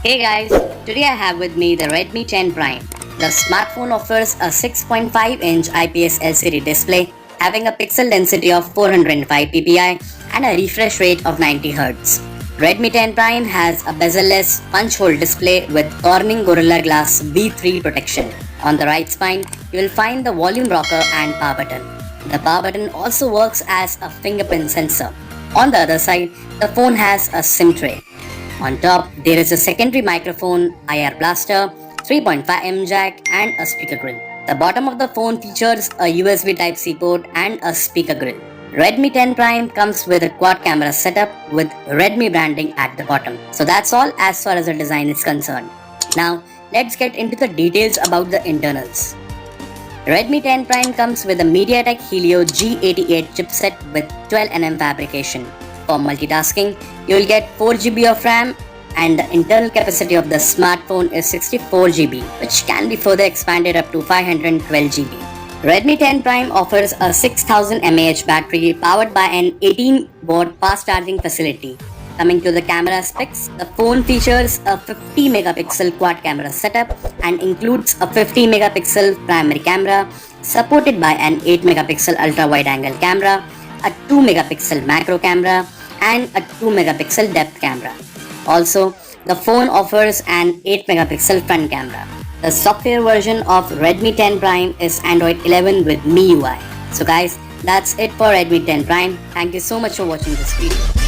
Hey guys, today I have with me the Redmi 10 Prime. The smartphone offers a 6.5-inch IPS LCD display having a pixel density of 405 ppi and a refresh rate of 90 Hz. Redmi 10 Prime has a bezel-less punch-hole display with Corning Gorilla Glass V3 protection. On the right spine, you will find the volume rocker and power button. The power button also works as a fingerprint sensor. On the other side, the phone has a SIM tray. On top, there is a secondary microphone, IR blaster, 3.5mm jack and a speaker grill. The bottom of the phone features a USB Type-C port and a speaker grill. Redmi 10 Prime comes with a quad camera setup with Redmi branding at the bottom. So that's all as far as the design is concerned. Now, let's get into the details about the internals. Redmi 10 Prime comes with a MediaTek Helio G88 chipset with 12nm fabrication. For multitasking, you will get 4GB of RAM and the internal capacity of the smartphone is 64GB, which can be further expanded up to 512GB. Redmi 10 Prime offers a 6000 mAh battery powered by an 18-watt fast charging facility. Coming to the camera specs, the phone features a 50-megapixel quad camera setup and includes a 50-megapixel primary camera supported by an 8-megapixel ultra-wide-angle camera, a 2-megapixel macro camera and a 2-megapixel depth camera. Also, the phone offers an 8-megapixel front camera. The software version of Redmi 10 Prime is Android 11 with MIUI. So guys, that's it for Redmi 10 Prime. Thank you so much for watching this video.